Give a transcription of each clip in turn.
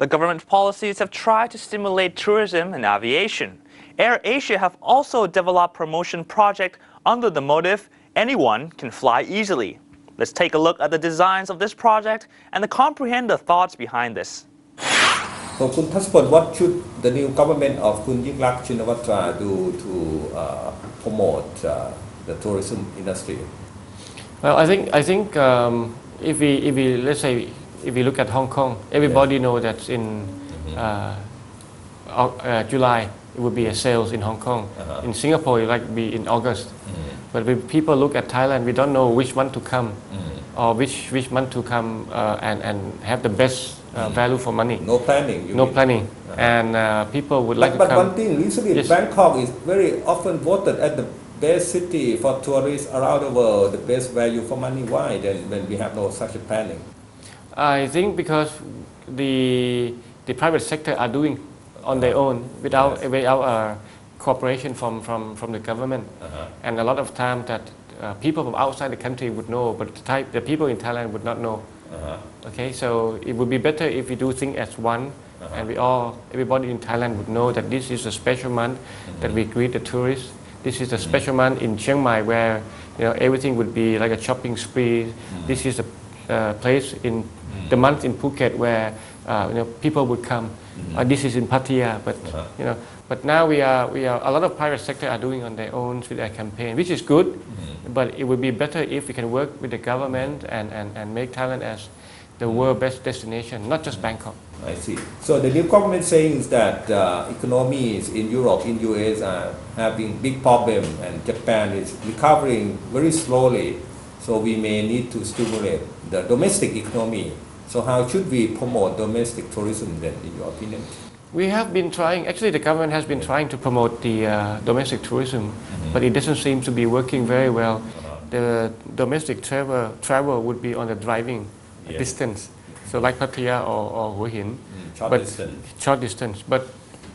The government policies have tried to stimulate tourism and aviation. AirAsia have also developed promotion project under the motive anyone can fly easily. Let's take a look at the designs of this project and comprehend the thoughts behind this. So, Kun Thasapol, what should the new government of Kun Yingluck Shinawatra do to promote the tourism industry? Well, I think if we let's say if we look at Hong Kong, everybody knows that in July it would be a sales in Hong Kong. In Singapore, it might be in August. But when people look at Thailand, we don't know which month to come, or which month to come and have the best value for money. No planning. No planning, and people would like to come. But one thing, recently Bangkok is very often voted as the best city for tourists around the world, the best value for money. Why then when we have no such a planning? I think because the private sector are doing on their own without cooperation from the government, and a lot of time that people from outside the country would know, but the people in Thailand would not know. Okay, so it would be better if we do things as one, and everybody in Thailand would know that this is a special month that we greet the tourists. This is a special month in Chiang Mai where everything would be like a shopping spree. This is a place in the month in Phuket where people would come. This is in Pattaya, but but now we are a lot of private sector are doing on their own with their campaign, which is good. But it would be better if we can work with the government and make Thailand as the world best destination, not just Bangkok. I see. So the new government saying that economies in Europe, in US are having big problem, and Japan is recovering very slowly. So we may need to stimulate the domestic economy. So how should we promote domestic tourism then, in your opinion? We have been trying, actually the government has been trying to promote the domestic tourism, but it doesn't seem to be working very well. The domestic travel would be on the driving distance, so like Pattaya or Hua Hin, short distance. But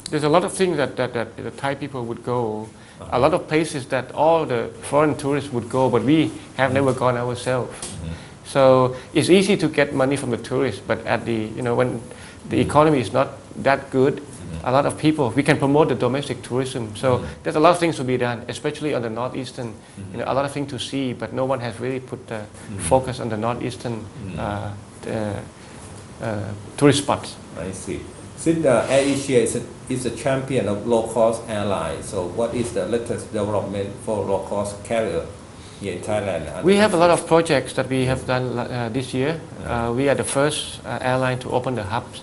there's a lot of things that the Thai people would go, a lot of places that all the foreign tourists would go, but we have never gone ourselves. So it's easy to get money from the tourists, but at the when the economy is not that good, a lot of people, we can promote the domestic tourism. So there's a lot of things to be done, especially on the northeastern. A lot of things to see, but no one has really put the focus on the northeastern tourist spots. I see. Since AirAsia is a champion of low-cost airlines, so what is the latest development for low-cost carrier here in Thailand? We have a lot of projects that we have done this year. We are the first airline to open the hubs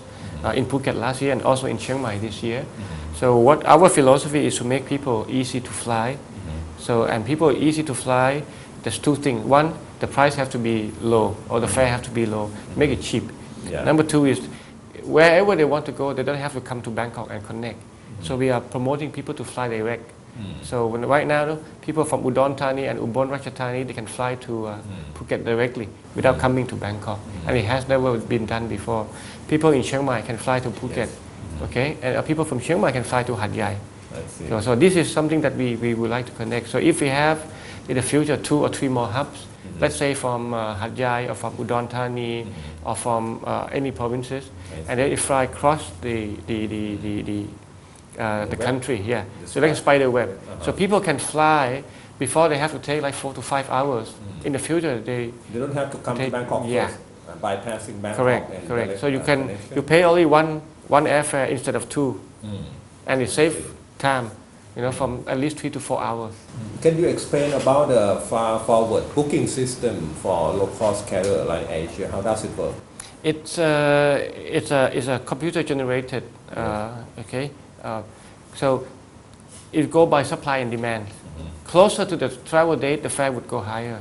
in Phuket last year and also in Chiang Mai this year. So what our philosophy is to make people easy to fly. So and people easy to fly, there's two things. One, the price have to be low, or the fare have to be low. Make it cheap. Number two is wherever they want to go, they don't have to come to Bangkok and connect. So we are promoting people to fly direct. So right now, people from Udon Thani and Ubon Ratchathani, they can fly to Phuket directly without coming to Bangkok, and it has never been done before. People in Chiang Mai can fly to Phuket, okay, and people from Chiang Mai can fly to Hat Yai. So this is something that we would like to connect. So if we have in the future 2 or 3 more hubs, let's say from Hat Yai or from Udon Thani or from any provinces, and then it fly across the country, so like a spider web. So people can fly before they have to take like 4 to 5 hours. In the future, they don't have to come to Bangkok first, bypassing Bangkok. Correct. So you pay only one airfare instead of 2, and it saves time, from at least 3 to 4 hours. Can you explain about the far forward booking system for low cost carrier like Asia? How does it work? It's a computer generated. Okay. So it go by supply and demand. Closer to the travel date, the fare would go higher.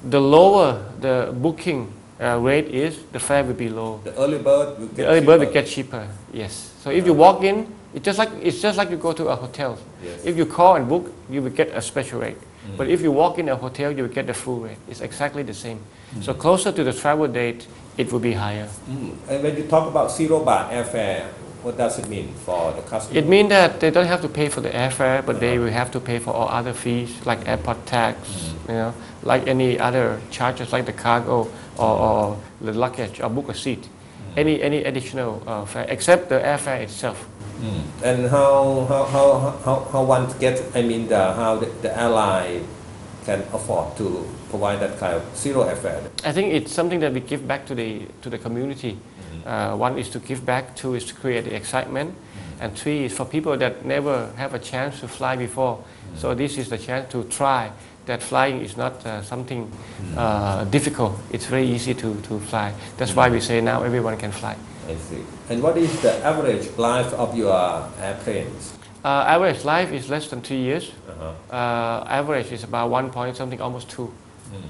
The lower the booking rate is, the fare will be low. The early bird will get cheaper. Yes. So if you walk in, it's just like you go to a hotel. If you call and book, you will get a special rate. But if you walk in a hotel, you will get the full rate. It's exactly the same. So closer to the travel date, it will be higher. And when you talk about 0 baht airfare, what does it mean for the customer? It means that they don't have to pay for the airfare, but they will have to pay for all other fees like airport tax, like any other charges like the cargo or the luggage or book a seat. any additional fare except the airfare itself. And how one gets, I mean, how the airline can afford to provide that kind of zero airfare? I think it's something that we give back to the community. One is to give back, two is to create the excitement, and three is for people that never have a chance to fly before. So this is the chance to try that flying is not something difficult. It's very easy to fly. That's why we say now everyone can fly. I see. And what is the average life of your airplanes? Average life is less than 3 years. Average is about 1 point something, almost 2.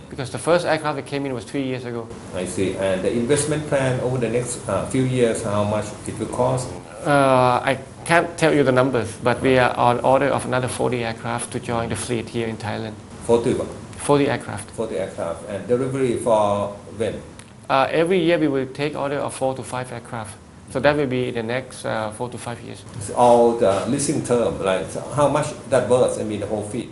Because the first aircraft that came in was 3 years ago. I see. And the investment plan over the next few years, how much it will cost? I can't tell you the numbers, but we are on order of another 40 aircraft to join the fleet here in Thailand. 40 aircraft. 40 aircraft. And delivery for when? Every year we will take order of 4 to 5 aircraft. So that will be the next 4 to 5 years. It's all the leasing term, like how much that worth, I mean the whole fleet?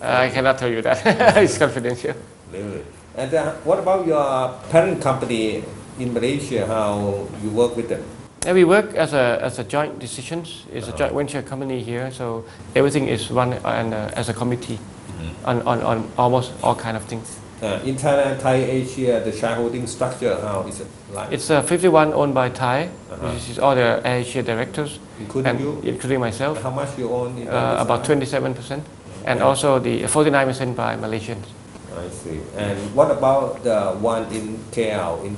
I cannot tell you that. It's confidential. Really? And what about your parent company in Malaysia, how you work with them? Yeah, we work as a joint decisions. It's a joint venture company here, so everything is run as a committee on almost all kind of things. In Thailand, AirAsia, the shareholding structure, how is it like? It's 51 owned by Thai, which is all the AirAsia directors, including you? Including myself. How much you own? In about 27%, and also the 49% by Malaysians. I see. And what about the one in KL, in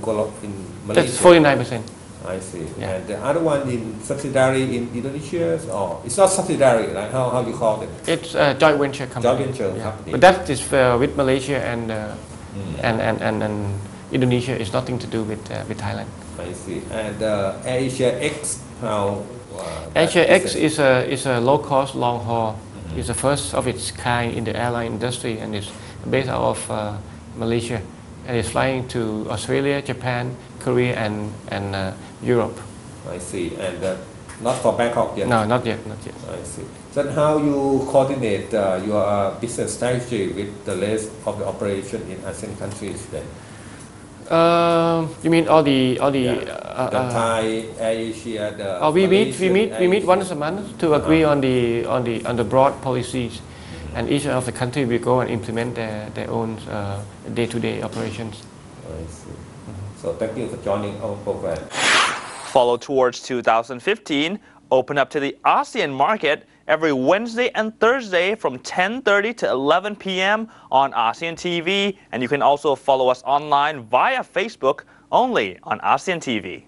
Malaysia? That's 49%. I see. Yeah. And the other one in subsidiary in Indonesia, or it's not subsidiary, right? How you call it? It's a joint venture company. Joint venture company. But that is with Malaysia and Indonesia. It's nothing to do with Thailand. I see. And AirAsia X, how? AirAsia X is a low cost long haul. It's the first of its kind in the airline industry, and it's based out of Malaysia, and it's flying to Australia, Japan, Korea, and Europe. I see. And not for Bangkok yet? No, not yet, not yet. I see. So how you coordinate your business strategy with the rest of the operation in ASEAN countries then? You mean all the the Thai, AirAsia, the we meet once a month to agree on the broad policies, and each of the country will go and implement their own day-to-day operations. I see. So thank you for joining our program. Follow Towards 2015, open up to the ASEAN market every Wednesday and Thursday from 10:30 to 11 p.m. on ASEAN TV, and you can also follow us online via Facebook only on ASEAN TV.